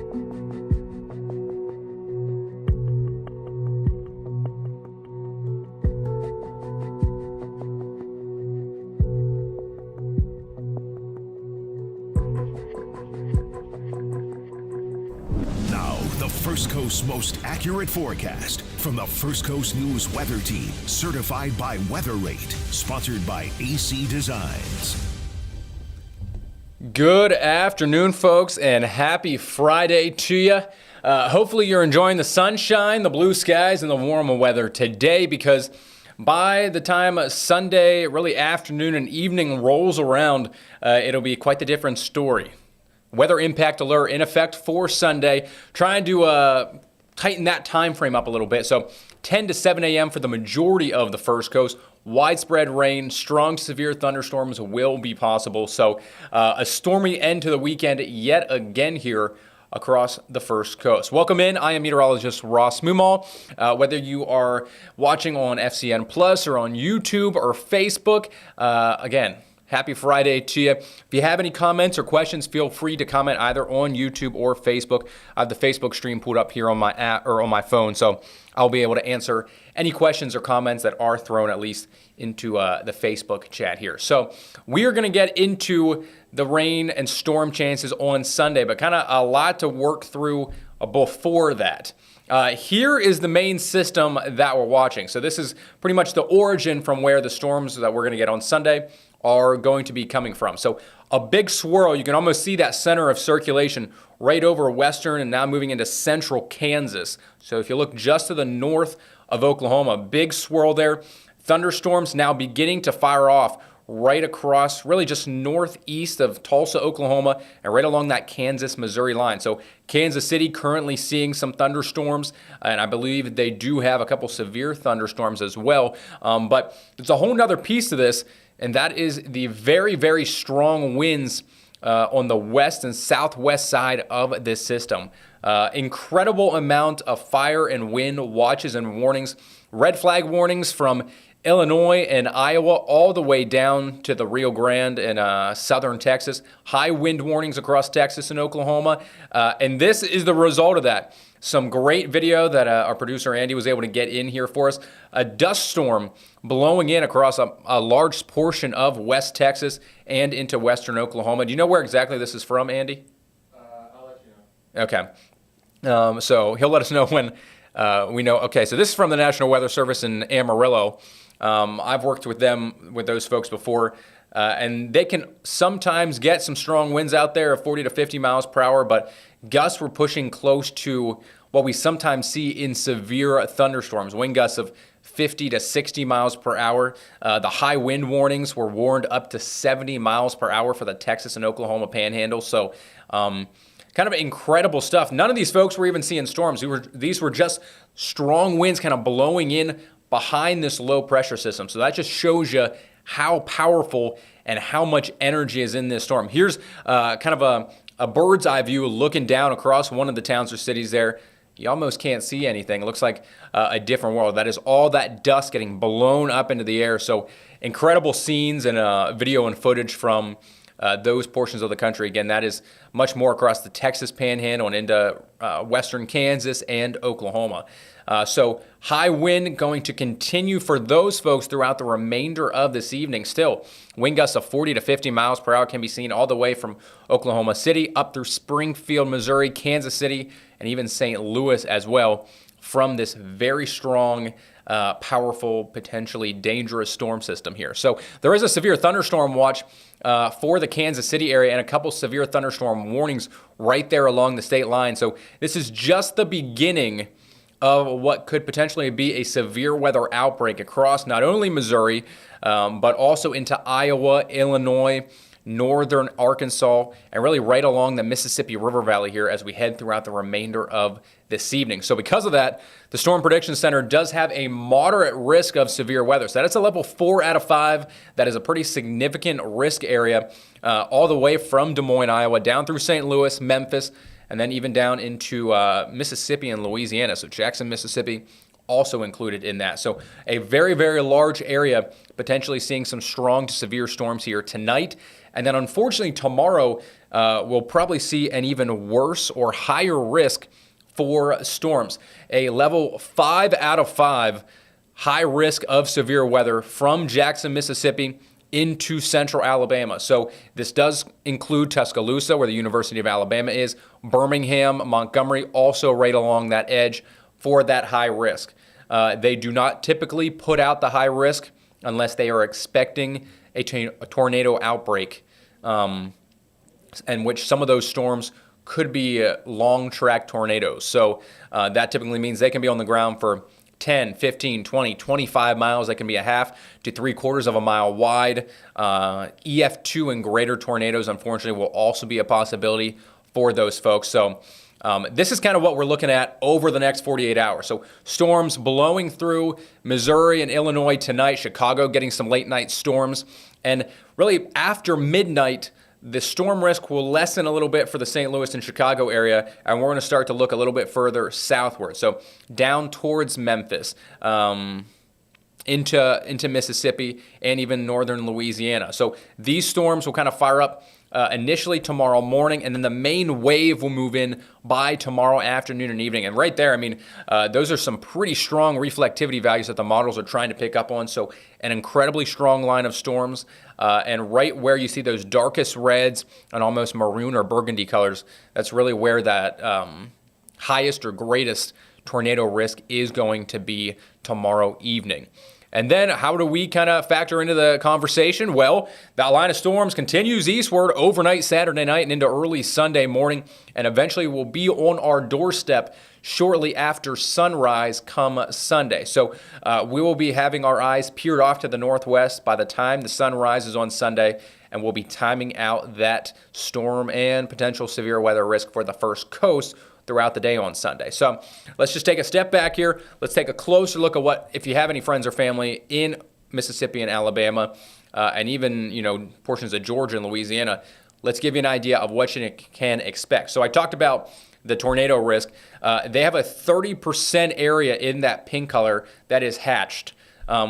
First Coast's most accurate forecast from the First Coast News Weather Team, certified by Weather Rate, sponsored by AC Designs. Good afternoon, folks, and happy Friday to you. Hopefully you're enjoying the sunshine, the blue skies, and the warmer weather today, because by the time Sunday, really afternoon and evening rolls around, it'll be quite the different story. Weather impact alert in effect for Sunday. Trying to tighten that time frame up a little bit. So 10 to 7 a.m. for the majority of the First Coast. Widespread rain, strong severe thunderstorms will be possible. So a stormy end to the weekend yet again here across the First Coast. Welcome in. I am meteorologist Ross Mumal. Whether you are watching on FCN Plus or on YouTube or Facebook, again, happy Friday to you. If you have any comments or questions, feel free to comment either on YouTube or Facebook. I have the Facebook stream pulled up here on my app or on my phone, so I'll be able to answer any questions or comments that are thrown at least into the Facebook chat here. So we are going to get into the rain and storm chances on Sunday, but kind of a lot to work through before that. Here is the main system that we're watching. So this is pretty much the origin from where the storms that we're going to get on Sunday are going to be coming from. So a big swirl, you can almost see that center of circulation right over western and now moving into central Kansas. So if you look just to the north of Oklahoma, big swirl there. Thunderstorms now beginning to fire off right across, really just northeast of Tulsa, Oklahoma, and right along that Kansas-Missouri line. So Kansas City currently seeing some thunderstorms, and I believe they do have a couple severe thunderstorms as well. But there's a whole nother piece to this, and that is the very, very strong winds on the west and southwest side of this system. Incredible amount of fire and wind watches and warnings. Red flag warnings from Illinois and Iowa all the way down to the Rio Grande and southern Texas. High wind warnings across Texas and Oklahoma. And this is the result of that. Some great video that our producer Andy was able to get in here for us. A dust storm blowing in across a large portion of West Texas and into western Oklahoma. Do you know where exactly this is from, Andy? I'll let you know. Okay. So he'll let us know when we know. Okay, so this is from the National Weather Service in Amarillo. I've worked with those folks before, and they can sometimes get some strong winds out there of 40 to 50 miles per hour, but gusts were pushing close to what we sometimes see in severe thunderstorms, wind gusts of 50 to 60 miles per hour. The high wind warnings were warned up to 70 miles per hour for the Texas and Oklahoma panhandle. So kind of incredible stuff. None of these folks were even seeing storms. These were just strong winds kind of blowing in behind this low pressure system. So that just shows you how powerful and how much energy is in this storm. Here's kind of a bird's eye view looking down across one of the towns or cities there. You almost can't see anything. It looks like a different world. That is all that dust getting blown up into the air. So incredible scenes and video and footage from those portions of the country. Again, that is much more across the Texas panhandle and into western Kansas and Oklahoma. So high wind going to continue for those folks throughout the remainder of this evening. Still, wind gusts of 40 to 50 miles per hour can be seen all the way from Oklahoma City up through Springfield, Missouri, Kansas City, and even St. Louis as well from this very strong, powerful, potentially dangerous storm system here. So there is a severe thunderstorm watch for the Kansas City area and a couple severe thunderstorm warnings right there along the state line. So this is just the beginning of what could potentially be a severe weather outbreak across not only Missouri, but also into Iowa, Illinois, northern Arkansas, and really right along the Mississippi River Valley here as we head throughout the remainder of this evening. So because of that, the Storm Prediction Center does have a moderate risk of severe weather. So that's a level 4 out of 5. That is a pretty significant risk area all the way from Des Moines, Iowa, down through St. Louis, Memphis, and then even down into Mississippi and Louisiana. So Jackson, Mississippi, also included in that. So a very, very large area, potentially seeing some strong to severe storms here tonight. And then unfortunately tomorrow, we'll probably see an even worse or higher risk for storms. A level 5 out of 5 high risk of severe weather from Jackson, Mississippi into central Alabama. So this does include Tuscaloosa, where the University of Alabama is, Birmingham, Montgomery, also right along that edge for that high risk. They do not typically put out the high risk unless they are expecting a tornado outbreak, and which some of those storms could be long track tornadoes. So that typically means they can be on the ground for 10, 15, 20, 25 miles. They can be a half to 3/4 of a mile wide. EF2 and greater tornadoes, unfortunately, will also be a possibility for those folks. So this is kind of what we're looking at over the next 48 hours. So storms blowing through Missouri and Illinois tonight, Chicago getting some late night storms. And really after midnight, the storm risk will lessen a little bit for the St. Louis and Chicago area, and we're going to start to look a little bit further southward. So down towards Memphis, into Mississippi, and even northern Louisiana. So these storms will kind of fire up initially tomorrow morning, and then the main wave will move in by tomorrow afternoon and evening. And right there, I mean, those are some pretty strong reflectivity values that the models are trying to pick up on. So an incredibly strong line of storms. And right where you see those darkest reds and almost maroon or burgundy colors, that's really where that highest or greatest tornado risk is going to be tomorrow evening. And then how do we kind of factor into the conversation? Well, that line of storms continues eastward overnight Saturday night and into early Sunday morning, and eventually will be on our doorstep shortly after sunrise come Sunday. So we will be having our eyes peered off to the northwest by the time the sun rises on Sunday, and we'll be timing out that storm and potential severe weather risk for the first coast throughout the day on Sunday. So let's just take a step back here. Let's take a closer look at what, if you have any friends or family in Mississippi and Alabama, and even, portions of Georgia and Louisiana, let's give you an idea of what you can expect. So I talked about the tornado risk. They have a 30% area in that pink color that is hatched,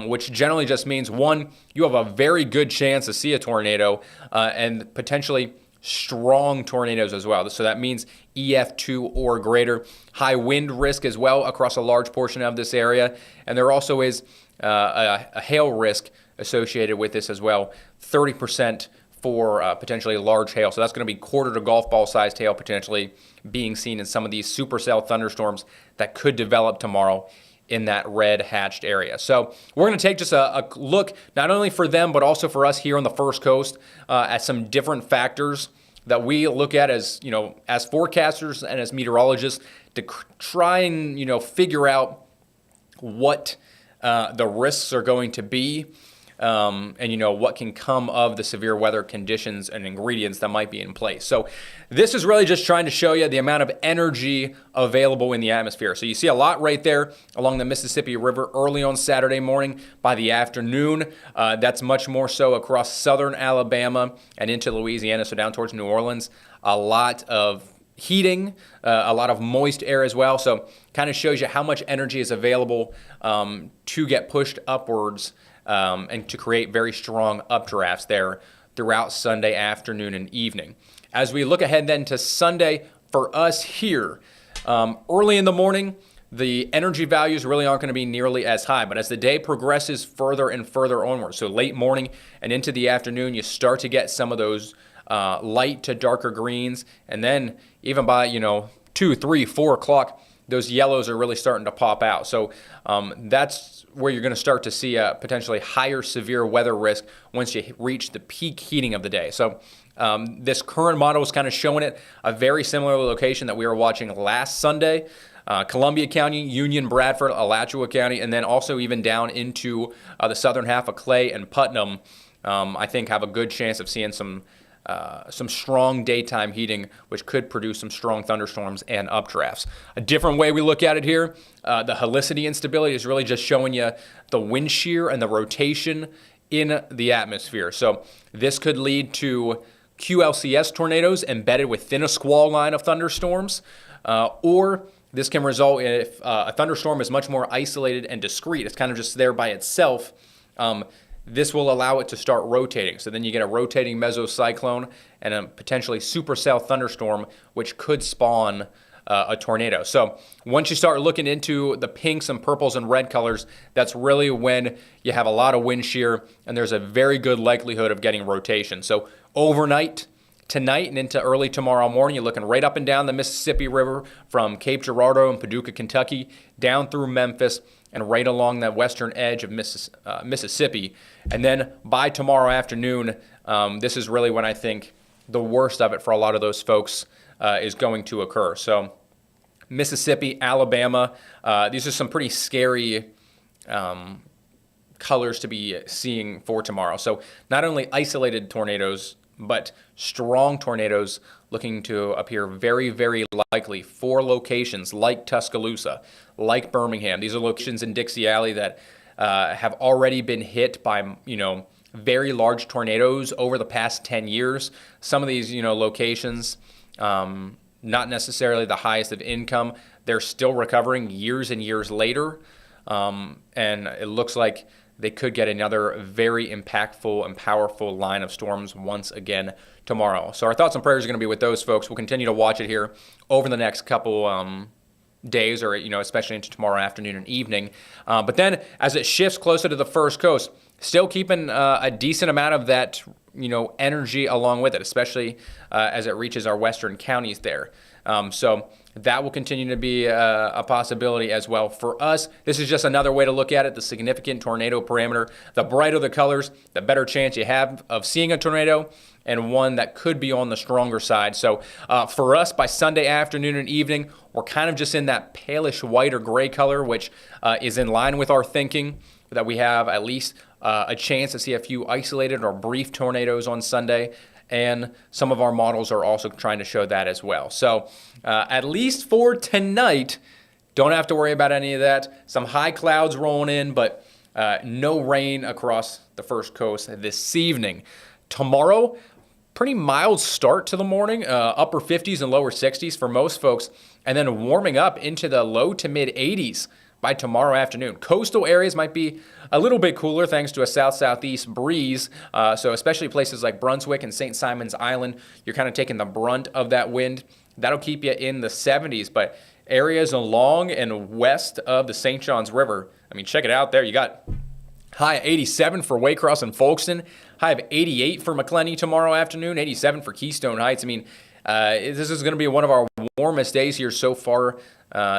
which generally just means, one, you have a very good chance to see a tornado, and potentially strong tornadoes as well. So that means EF2 or greater. High wind risk as well across a large portion of this area. And there also is a hail risk associated with this as well. 30% for potentially large hail. So that's going to be quarter to golf ball sized hail potentially being seen in some of these supercell thunderstorms that could develop tomorrow in that red hatched area. So we're going to take just a look, not only for them, but also for us here on the First Coast, at some different factors that we look at as, as forecasters and as meteorologists to try and, figure out what the risks are going to be, and what can come of the severe weather conditions and ingredients that might be in place. So this is really just trying to show you the amount of energy available in the atmosphere. So you see a lot right there along the Mississippi River early on Saturday morning. By the afternoon, that's much more so across southern Alabama and into Louisiana, so down towards New Orleans. A lot of heating, a lot of moist air as well. So kind of shows you how much energy is available to get pushed upwards, and to create very strong updrafts there throughout Sunday afternoon and evening. As we look ahead then to Sunday for us here, early in the morning, the energy values really aren't going to be nearly as high, but as the day progresses further and further onward, so late morning and into the afternoon, you start to get some of those light to darker greens, and then even by 2, 3, 4 o'clock, those yellows are really starting to pop out. So that's where you're going to start to see a potentially higher severe weather risk once you reach the peak heating of the day. So this current model is kind of showing it a very similar location that we were watching last Sunday. Columbia County, Union, Bradford, Alachua County, and then also even down into the southern half of Clay and Putnam, I think have a good chance of seeing some strong daytime heating, which could produce some strong thunderstorms and updrafts. A different way we look at it here, the helicity instability is really just showing you the wind shear and the rotation in the atmosphere. So this could lead to QLCS tornadoes embedded within a squall line of thunderstorms, or This can result in if a thunderstorm is much more isolated and discrete. It's kind of just there by itself. This will allow it to start rotating. So then you get a rotating mesocyclone and a potentially supercell thunderstorm, which could spawn a tornado. So once you start looking into the pinks and purples and red colors, that's really when you have a lot of wind shear and there's a very good likelihood of getting rotation. So overnight, tonight and into early tomorrow morning, you're looking right up and down the Mississippi River from Cape Girardeau and Paducah, Kentucky, down through Memphis, and right along that western edge of Mississippi. And then by tomorrow afternoon, this is really when I think the worst of it for a lot of those folks is going to occur. So Mississippi, Alabama, these are some pretty scary colors to be seeing for tomorrow. So not only isolated tornadoes, but strong tornadoes looking to appear very, very likely for locations like Tuscaloosa, like Birmingham. These are locations in Dixie Alley that have already been hit by, very large tornadoes over the past 10 years. Some of these, locations, not necessarily the highest of income, they're still recovering years and years later. And it looks like they could get another very impactful and powerful line of storms once again tomorrow. So our thoughts and prayers are going to be with those folks. We'll continue to watch it here over the next couple days, or especially into tomorrow afternoon and evening. But then as it shifts closer to the first coast, still keeping a decent amount of that energy along with it, especially as it reaches our western counties there. So that will continue to be a possibility as well. For us, this is just another way to look at it, the significant tornado parameter. The brighter the colors, the better chance you have of seeing a tornado, and one that could be on the stronger side. So for us, by Sunday afternoon and evening, we're kind of just in that palish white or gray color, which is in line with our thinking that we have at least a chance to see a few isolated or brief tornadoes on Sunday. And some of our models are also trying to show that as well. So at least for tonight, don't have to worry about any of that. Some high clouds rolling in, but no rain across the first coast this evening. Tomorrow, pretty mild start to the morning, upper 50s and lower 60s for most folks, and then warming up into the low to mid 80s by tomorrow afternoon. Coastal areas might be a little bit cooler thanks to a south-southeast breeze. So especially places like Brunswick and St. Simon's Island, you're kind of taking the brunt of that wind. That'll keep you in the 70s. But areas along and west of the St. Johns River, check it out there. You got high of 87 for Waycross and Folkestone, high of 88 for McClenny tomorrow afternoon, 87 for Keystone Heights. This is going to be one of our warmest days here so far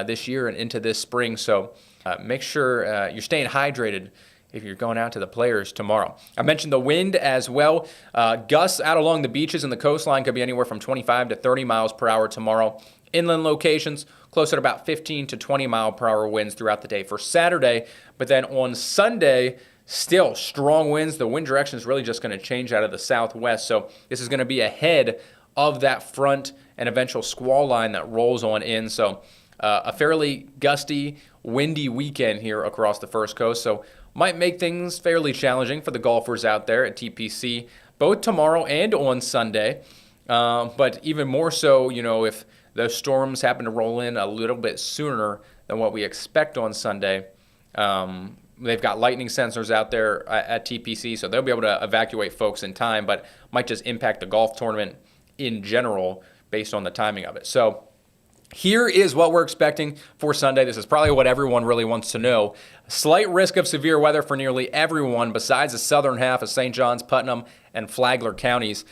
this year and into this spring. So make sure you're staying hydrated if you're going out to the Players tomorrow. I mentioned the wind as well. Gusts out along the beaches and the coastline could be anywhere from 25 to 30 miles per hour tomorrow. Inland locations, closer to about 15 to 20 mile per hour winds throughout the day for Saturday. But then on Sunday, still strong winds. The wind direction is really just going to change out of the southwest. So this is going to be ahead of that front and eventual squall line that rolls on in. So a fairly gusty, windy weekend here across the first coast. So might make things fairly challenging for the golfers out there at TPC, both tomorrow and on Sunday. But even more so, if those storms happen to roll in a little bit sooner than what we expect on Sunday. They've got lightning sensors out there at TPC, so they'll be able to evacuate folks in time, but might just impact the golf tournament in general based on the timing of it. So here is what we're expecting for Sunday. This is probably what everyone really wants to know. Slight risk of severe weather for nearly everyone besides the southern half of St. Johns, Putnam, and Flagler counties.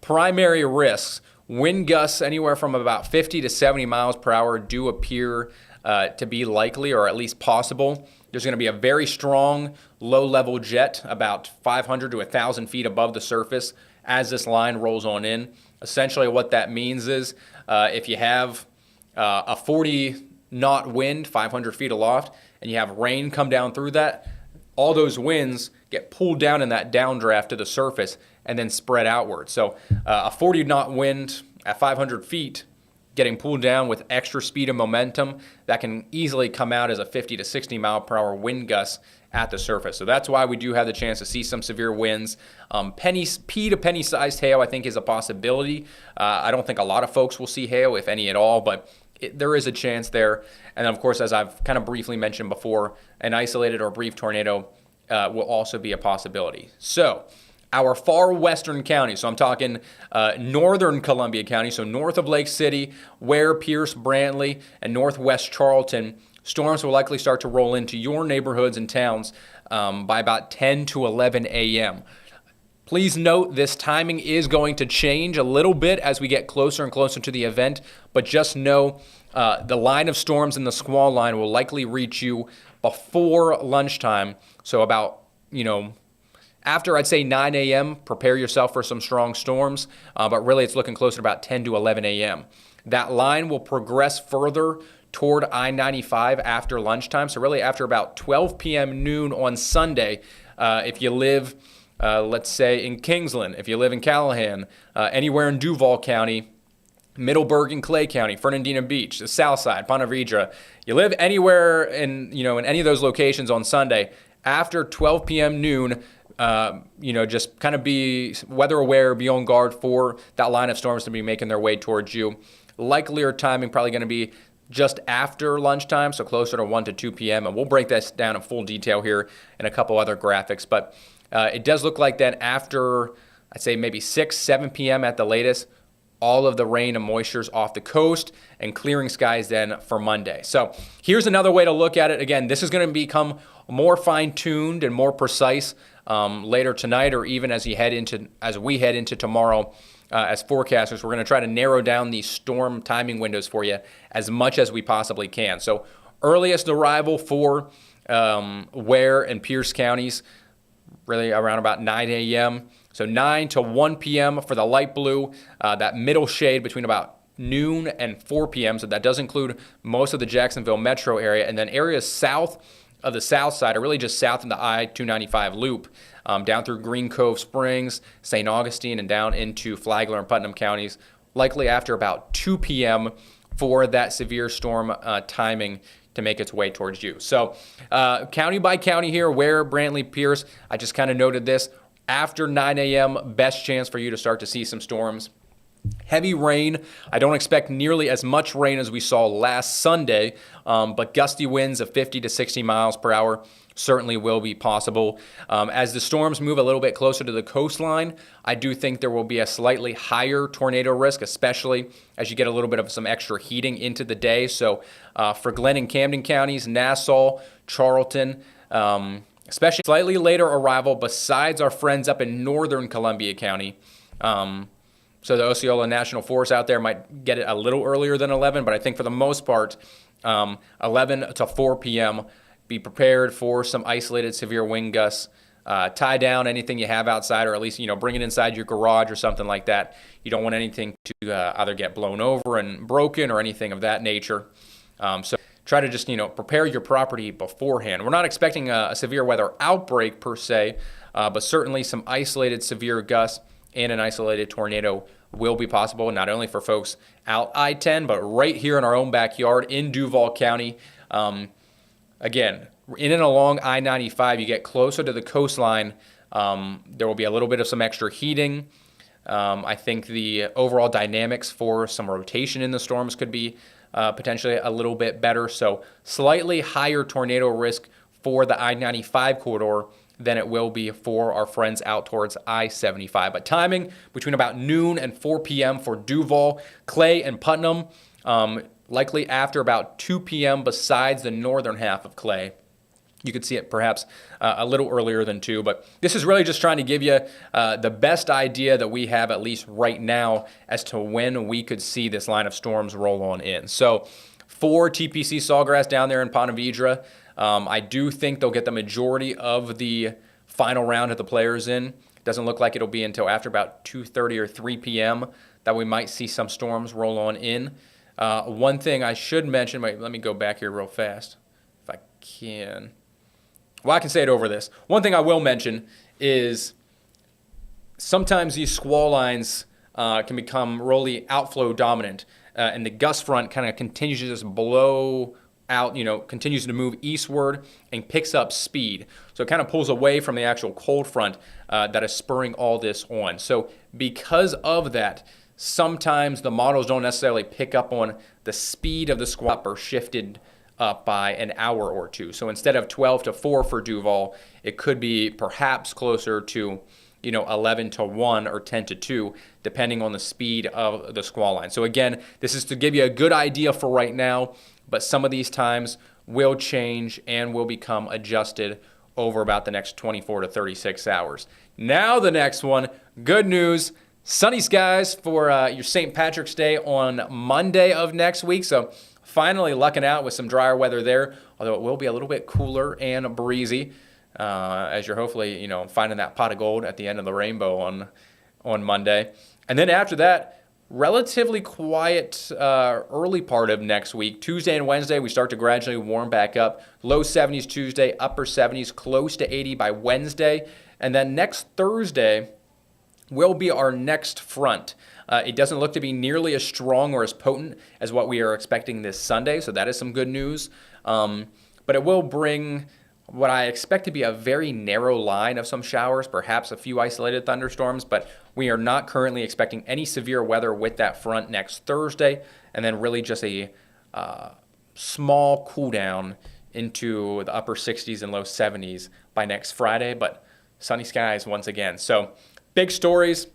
Primary risks, wind gusts anywhere from about 50 to 70 miles per hour do appear to be likely or at least possible. There's going to be a very strong low-level jet about 500 to 1,000 feet above the surface as this line rolls on in. Essentially what that means is if you have a 40-knot wind 500 feet aloft and you have rain come down through that, all those winds get pulled down in that downdraft to the surface and then spread outward. So a 40-knot wind at 500 feet getting pulled down with extra speed and momentum, that can easily come out as a 50 to 60 mile per hour wind gust at the surface. So that's why we do have the chance to see some severe winds. Pea to penny-sized hail, I think, is a possibility. I don't think a lot of folks will see hail, if any at all, but there is a chance there. And of course, as I've kind of briefly mentioned before, an isolated or brief tornado will also be a possibility. So our far western counties, so I'm talking northern Columbia County, so north of Lake City, Ware, Pierce, Brantley, and northwest Charlton, storms will likely start to roll into your neighborhoods and towns by about 10 to 11 a.m. Please note this timing is going to change a little bit as we get closer and closer to the event, but just know the line of storms in the squall line will likely reach you before lunchtime. So about, after I'd say 9 a.m., prepare yourself for some strong storms, but really it's looking closer to about 10 to 11 a.m. That line will progress further toward I-95 after lunchtime. So really after about 12 p.m. noon on Sunday, if you live, let's say in Kingsland, if you live in Callahan, anywhere in Duval County, Middleburg and Clay County, Fernandina Beach, the South Side, Ponte Vedra, you live anywhere in any of those locations on Sunday, after 12 p.m. noon, just kind of be weather aware, be on guard for that line of storms to be making their way towards you. Likelier timing probably going to be just after lunchtime, so closer to 1 to 2 p.m. And we'll break this down in full detail here in a couple other graphics. But it does look like then after, I'd say maybe 6, 7 p.m. at the latest, all of the rain and moisture's off the coast and clearing skies then for Monday. So here's another way to look at it. Again, this is going to become more fine-tuned and more precise later tonight, or even as we head into tomorrow. As forecasters, we're going to try to narrow down these storm timing windows for you as much as we possibly can. So earliest arrival for Ware and Pierce counties, really around about 9 a.m. So 9 to 1 p.m. for the light blue, that middle shade between about noon and 4 p.m. So that does include most of the Jacksonville metro area. And then areas south of the south side are really just south of the I-295 loop, down through Green Cove Springs, St. Augustine, and down into Flagler and Putnam counties, likely after about 2 p.m. for that severe storm timing to make its way towards you. So county by county here, Ware, Brantley, Pierce, I just kind of noted this. After 9 a.m., best chance for you to start to see some storms. Heavy rain. I don't expect nearly as much rain as we saw last Sunday, but gusty winds of 50 to 60 miles per hour certainly will be possible. As the storms move a little bit closer to the coastline, I do think there will be a slightly higher tornado risk, especially as you get a little bit of some extra heating into the day. So for Glenn and Camden counties, Nassau, Charlton, especially slightly later arrival besides our friends up in northern Columbia County. So the Osceola National Forest out there might get it a little earlier than 11, but I think for the most part, 11 to 4 p.m., be prepared for some isolated severe wind gusts. Tie down anything you have outside, or at least, bring it inside your garage or something like that. You don't want anything to either get blown over and broken or anything of that nature. So try to just, prepare your property beforehand. We're not expecting a severe weather outbreak per se, but certainly some isolated severe gusts and an isolated tornado will be possible, not only for folks out I-10, but right here in our own backyard in Duval County. Again, in and along I-95, you get closer to the coastline, there will be a little bit of some extra heating. I think the overall dynamics for some rotation in the storms could be potentially a little bit better. So slightly higher tornado risk for the I-95 corridor than it will be for our friends out towards I-75. But timing between about noon and 4 p.m. for Duval, Clay, and Putnam, likely after about 2 p.m. besides the northern half of Clay. You could see it perhaps a little earlier than 2, but this is really just trying to give you the best idea that we have, at least right now, as to when we could see this line of storms roll on in. So for TPC Sawgrass down there in Ponte Vedra, I do think they'll get the majority of the final round of the players in. Doesn't look like it'll be until after about 2:30 or 3 p.m. that we might see some storms roll on in. One thing I should mention, let me go back here real fast if I can. Well, I can say it over this. One thing I will mention is sometimes these squall lines can become really outflow dominant, and the gust front kind of continues to just blow out, continues to move eastward and picks up speed. So it kind of pulls away from the actual cold front that is spurring all this on. So because of that, sometimes the models don't necessarily pick up on the speed of the squall or shifted up by an hour or two. So instead of 12 to 4 for Duval, it could be perhaps closer to 11 to 1 or 10 to 2, depending on the speed of the squall line. So again, this is to give you a good idea for right now, but some of these times will change and will become adjusted over about the next 24 to 36 hours. Now the next one, good news, sunny skies for your St. Patrick's Day on Monday of next week. So finally lucking out with some drier weather there, although it will be a little bit cooler and breezy as you're hopefully, finding that pot of gold at the end of the rainbow on Monday. And then after that, relatively quiet early part of next week. Tuesday and Wednesday, we start to gradually warm back up. Low 70s Tuesday, upper 70s, close to 80 by Wednesday. And then next Thursday will be our next front. It doesn't look to be nearly as strong or as potent as what we are expecting this Sunday, so that is some good news. But it will bring what I expect to be a very narrow line of some showers, perhaps a few isolated thunderstorms, but we are not currently expecting any severe weather with that front next Thursday, and then really just a small cool down into the upper 60s and low 70s by next Friday, but sunny skies once again. So big stories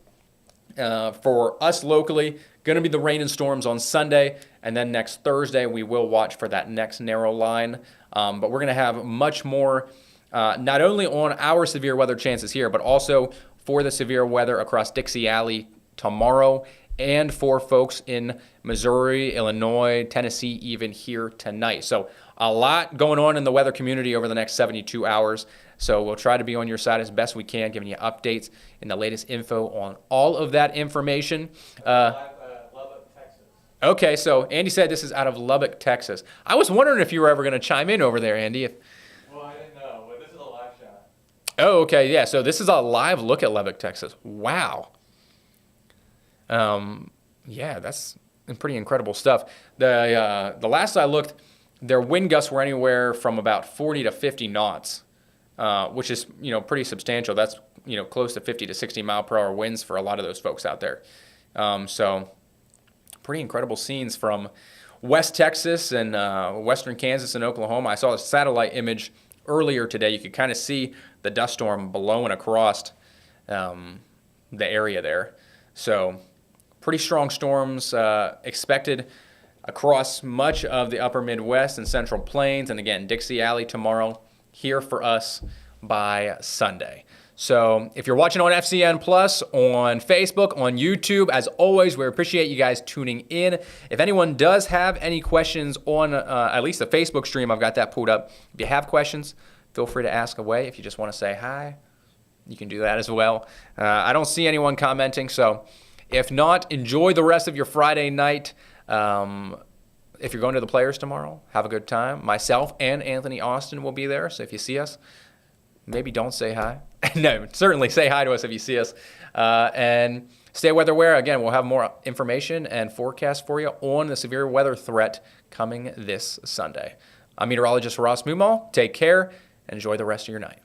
for us locally, going to be the rain and storms on Sunday, and then next Thursday we will watch for that next narrow line. But we're going to have much more, not only on our severe weather chances here, but also for the severe weather across Dixie Alley tomorrow, and for folks in Missouri, Illinois, Tennessee, even here tonight. So a lot going on in the weather community over the next 72 hours. So we'll try to be on your side as best we can, giving you updates and the latest info on all of that information. Lubbock, Texas. Okay, so Andy said this is out of Lubbock, Texas. I was wondering if you were ever going to chime in over there, Andy. Well, I didn't know, but this is a live shot. Oh, okay, yeah. So this is a live look at Lubbock, Texas. Wow. Yeah, that's pretty incredible stuff. The last I looked, their wind gusts were anywhere from about 40 to 50 knots, which is pretty substantial. That's close to 50 to 60 mile per hour winds for a lot of those folks out there. So pretty incredible scenes from West Texas and western Kansas and Oklahoma. I saw a satellite image earlier today. You could kind of see the dust storm blowing across the area there. So pretty strong storms expected across much of the upper Midwest and Central Plains. And again, Dixie Alley tomorrow, here for us by Sunday. So if you're watching on FCN Plus, on Facebook, on YouTube, as always, we appreciate you guys tuning in. If anyone does have any questions on at least the Facebook stream, I've got that pulled up. If you have questions, feel free to ask away. If you just want to say hi, you can do that as well. I don't see anyone commenting, so if not, enjoy the rest of your Friday night. If you're going to the Players tomorrow, have a good time. Myself and Anthony Austin will be there, so if you see us, maybe don't say hi. No, certainly say hi to us if you see us. And stay weather aware. Again, we'll have more information and forecast for you on the severe weather threat coming this Sunday. I'm meteorologist Ross Mumal. Take care and enjoy the rest of your night.